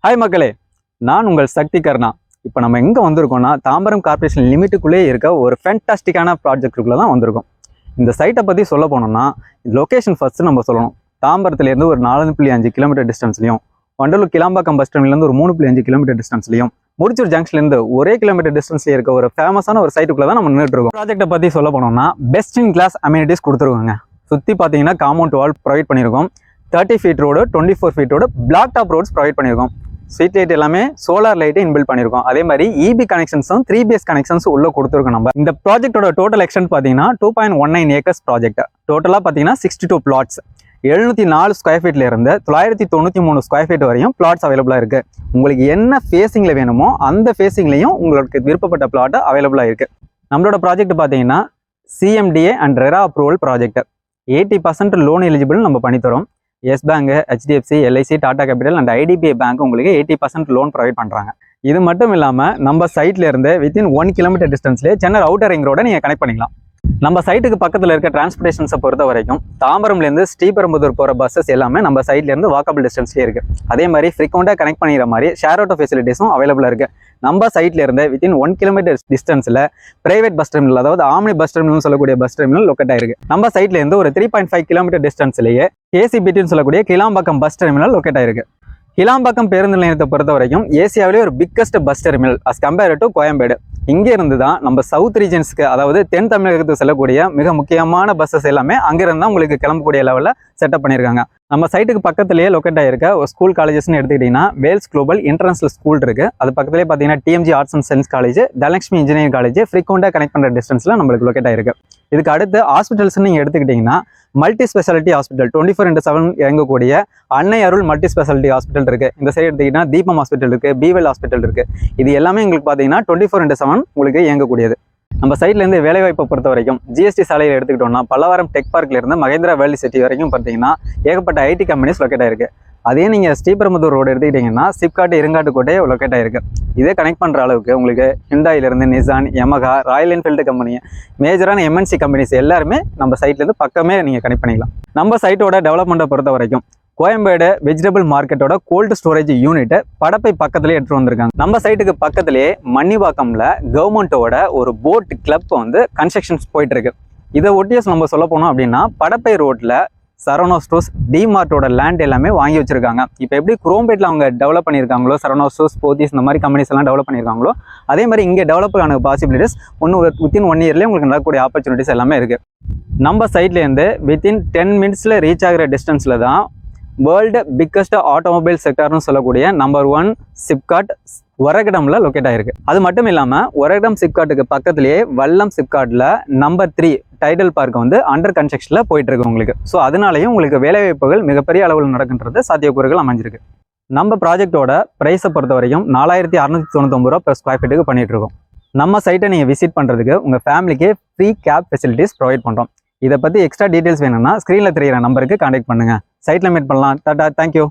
Hi மக்களே, நான் உங்கள் சக்தி கர்ணா. இப்போ நம்ம எங்கே வந்திருக்கோம்னா தாம்பரம் கார்பரேஷன் லிமிட்டுக்குள்ளே இருக்க ஒரு ஃபேண்டாஸ்டிக்கான ப்ராஜெக்ட்டுக்குள்ளே தான் வந்திருக்கோம். இந்த சைட்டை பற்றி சொல்ல போனோம்னா லொக்கேஷன் ஃபஸ்ட்டு நம்ம சொல்லணும். தாம்பரத்துலேருந்து ஒரு 4.5 கிலோமீட்டர் டிஸ்டன்ஸ்லையும், வண்டலூர் கிளாம்பாக்கம் பஸ் ஸ்டாண்ட்லேருந்து ஒரு 3.5 கிலோமீட்டர் டிஸ்டன்ஸ்லையும், முடிச்சூர் ஜங்ஷன்லேருந்து ஒரே கிலோமீட்டர் டிஸ்டன்ஸ்ல இருக்க ஒரு ஃபேமஸான ஒரு சைட்டுக்குள்ளே தான் நம்ம நின்றுட்டு இருக்கோம். ப்ராஜெக்ட்டை பற்றி சொல்ல போனோம்னா பெஸ்ட் இன் கிளாஸ் அம்யூனிட்டிஸ் கொடுத்துருவாங்க. சுற்றி பார்த்தீங்கன்னா காம்பவுண்ட் வால் ப்ரொவைட் பண்ணியிருக்கோம். 30 feet road, 24 feet road, black top roads provide பண்ணியிருக்கோம். ஸ்ட்ரீட் லைட் எல்லாமே சோலார் லைட்டை இன்பில்ட் பண்ணியிருக்கோம். அதே மாதிரி இபி கனெக்ஷன்ஸும் 3BS கனெக்ஷன்ஸ் உள்ள கொடுத்துருக்கோம். நம்ம இந்த ப்ராஜெக்டோட டோட்டல் எக்ஸ்டென்ட் பார்த்தீங்கன்னா 2.19 ஏக்கர்ஸ் ப்ராஜெக்ட். டோட்டலாக பார்த்தீங்கன்னா 62 பிளாட்ஸ், 704 ஸ்கொயர் ஃபீட்ல இருந்து 993 ஸ்கொயர் ஃபீட் வரையும் பிளாட்ஸ் அவைலபிளாக இருக்கு. உங்களுக்கு என்ன ஃபேஸிங்ல வேணுமோ அந்த ஃபேஸிங்லையும் உங்களுக்கு விருப்பப்பட்ட பிளாட் அவைலபிளாக இருக்கு. நம்மளோட ப்ராஜெக்ட் பார்த்தீங்கன்னா CMDA and RERA approval project. 80% loan eligible நம்ம பண்ணித்தரோம். Yes bank, HDFC, LIC, Tata capital and IDBI bank உங்களுக்கு 80% லோன் ப்ரொவைட் பண்ணுறாங்க. இது மட்டும் இல்லாமல் நம்ம சைட்ல இருந்து வித்தின் 1 கிலோமீட்டர் டிஸ்டன்ஸ்லேயே சென்னை அவுட்டர் ரிங் ரோட நீங்கள் கனெக்ட் பண்ணிக்கலாம். நம்ம சைட்டுக்கு பக்கத்தில் இருக்க டிரான்ஸ்போர்ட்டேஷன்ஸை பொறுத்த வரைக்கும் தாம்பரம்லேருந்து ஸ்ரீபெரும்புதூர் போகிற பஸ்ஸஸ் எல்லாமே நம்ம சைட்லேருந்து வாக்கபிள் டிஸ்டன்ஸ்லேயே இருக்குது. அதே மாதிரி ஃப்ரீக்வெண்ட்டாக கனெக்ட் பண்ணிக்கிற மாதிரி ஷேர் ஆட்டோ ஃபெசிலிட்டிஸும் அவைலபிளாக இருக்குது. நம்ம சைட்ல இருந்து வித்தின் 1 கிலோமீட்டர் டிஸ்டன்ஸில் பிரைவேட் பஸ் டெர்மினல், அதாவது ஆம்னி பஸ் டெர்மினல் சொல்லக்கூடிய பஸ் டெர்மினல் லொக்கேட் ஆயிருக்கு. நம்ம சைட்ல இருந்து ஒரு 3.5 கிலோமீட்டர் டிஸ்டன்ஸ்லேயே KCBTன்னு சொல்லக்கூடிய கிளாம்பாக்கம் பஸ் டெர்மினல் லொக்கேட் ஆயிருக்கு. கிளாம்பாக்கம் பேருந்து நிலையத்தை பொறுத்த வரைக்கும் ஏசியாவிலே ஒரு biggest bus terminal as compare to Koyambedu. இங்கே இருந்து தான் நம்ம சவுத் ரீஜன்ஸ்க்கு, அதாவது தென் தமிழகத்துக்கு செல்லக்கூடிய மிக முக்கியமான பஸ்ஸஸ் எல்லாமே அங்கிருந்து தான் உங்களுக்கு கிளம்பக்கூடிய லெவலில் செட்டப் பண்ணியிருக்காங்க. நம்ம சைட்டுக்கு பக்கத்துலேயே லொக்கேட் ஆகிருக்க ஒரு ஸ்கூல் காலேஜஸ்ன்னு எடுத்துக்கிட்டிங்கன்னா வேல்ஸ் குளோபல் இன்டர்நேஷனல் ஸ்கூல் இருக்குது. அது பக்கத்துலேயே பார்த்தீங்கன்னா TMG arts and science college, Dhanalakshmi engineering college ஃப்ரீக்வெண்ட்டாக கனெக்ட் பண்ணுற டிஸ்டன்ஸில் நம்மளுக்கு லொக்கேட் ஆகிருக்கு. இதுக்கு அடுத்து ஹாஸ்பிட்டல்ஸ்ன்னு நீங்கள் எடுத்துக்கிட்டிங்கன்னா மல்டி ஸ்பெஷாலிட்டி ஹாஸ்பிட்டல் 24/7 இயங்கக்கூடிய அன்னை அருள் மல்டி ஸ்பெஷாலிட்டி ஹாஸ்பிட்டல் இருக்குது. இந்த சைடு எடுத்துக்கிட்டிங்கன்னா தீபம் ஹாஸ்பிட்டல் இருக்குது, பீவெல் ஹாஸ்பிட்டல் இருக்குது. இது எல்லாமே உங்களுக்கு பார்த்தீங்கன்னா 24/7 உங்களுக்கு இயங்கக்கூடியது. நம்ம சைட்லேருந்து வேலைவாய்ப்பை பொறுத்த வரைக்கும் GST சாலையில் எடுத்துக்கிட்டோம்னா பல்லவரம் டெக் பார்க்லேருந்து மகேந்திரா வேர்ல்டு சிட்டி வரைக்கும் பார்த்தீங்கன்னா ஏகப்பட்ட IT கம்பெனிஸ் லொக்கேட் ஆயிருக்கு. அதே நீங்கள் ஸ்ரீபெரும்புதூர் ரோடு எடுத்துக்கிட்டிங்கன்னா சிப்காட், இருங்காட்டுக்கோட்டை லொக்கேட் ஆயிருக்கு. இதே கனெக்ட் பண்ணுற அளவுக்கு உங்களுக்கு ஹிண்டாயிலிருந்து Nissan, Yamaha, Royal Enfield company, மேஜரான MNC கம்பெனிஸ் எல்லாருமே நம்ம சைட்லேருந்து பக்கமே நீங்கள் கனெக்ட் பண்ணிக்கலாம். நம்ம சைட்டோட டெவலப்மெண்ட்டை பொறுத்த வரைக்கும் கோயம்பேடு வெஜிடபிள் மார்க்கெட்டோட கோல்டு ஸ்டோரேஜ் யூனிட்டை படப்பை பக்கத்துலேயே எடுத்துகிட்டு வந்திருக்காங்க. நம்ம சைட்டுக்கு பக்கத்துலேயே மன்னிவாக்கம்ல கவர்மெண்ட்டோட ஒரு போட் கிளப் வந்து கன்ஸ்ட்ரக்ஷன்ஸ் போயிட்டு இருக்கு. இதை ஒட்டியஸ் நம்ம சொல்ல போனோம் அப்படின்னா படப்பை ரோட்ல சரவணா ஸ்டோர்ஸ், டிமார்ட்டோட லேண்ட் எல்லாமே வாங்கி வச்சிருக்காங்க. இப்போ எப்படி குரோம்பேட்டில் அவங்க டெவலப் பண்ணியிருக்காங்களோ, சரவணா ஸ்டோர்ஸ், போத்தீஸ் இந்த மாதிரி கம்பெனிஸ் எல்லாம் டெவலப் பண்ணியிருக்காங்களோ, அதே மாதிரி இங்கே டெவலப் ஆன பாசிபிலிட்டிஸ் வித்தின் 1 இயர்லேயே உங்களுக்கு நடக்கக்கூடிய ஆப்பர்ச்சுனிட்டிஸ் எல்லாமே இருக்குது. நம்ம சைட்லேருந்து வித்தின் 10 மினிட்ஸில் ரீச் ஆகிற டிஸ்டன்ஸில் தான் வேர்ல்டு பிக்கஸ்ட் ஆட்டோமொபைல் செக்டர்னு சொல்லக்கூடிய நம்பர் 1 சிப்காட் ஒரகடம்ல லொக்கேட் ஆயிருக்கு. அது மட்டும் இல்லாமல் ஒரகடம் சிப்காட்டுக்கு பக்கத்துலேயே வல்லம் சிப்காட்டில் நம்பர் 3 டைடல் பார்க் வந்து அண்டர் கன்ஸ்ட்ரக்ஷனில் போயிட்டு இருக்கு உங்களுக்கு. ஸோ அதனாலையும் உங்களுக்கு வேலைவாய்ப்புகள் மிகப்பெரிய அளவில் நடக்கின்றது சாத்தியக்கூறுகள் அமைஞ்சிருக்கு. நம்ம ப்ராஜெக்டோட ப்ரைஸை பொறுத்த வரைக்கும் 4699 ரூபா per ஸ்கொயர் ஃபீட்டுக்கு பண்ணிட்டு இருக்கோம். நம்ம சைட்டை நீங்கள் விசிட் பண்ணுறதுக்கு உங்கள் ஃபேமிலிக்கு ஃப்ரீ கேப் ஃபெசிலிட்டிஸ் ப்ரொவைட் பண்ணுறோம். இதை பற்றி எக்ஸ்ட்ரா டீட்டெயில்ஸ் வேணும்னா ஸ்க்ரீனில் தெரிகிற நம்பருக்கு கான்டாக்ட் பண்ணுங்கள். சைட்டில் மீட் பண்ணலாம். டாடா, தேங்க்யூ.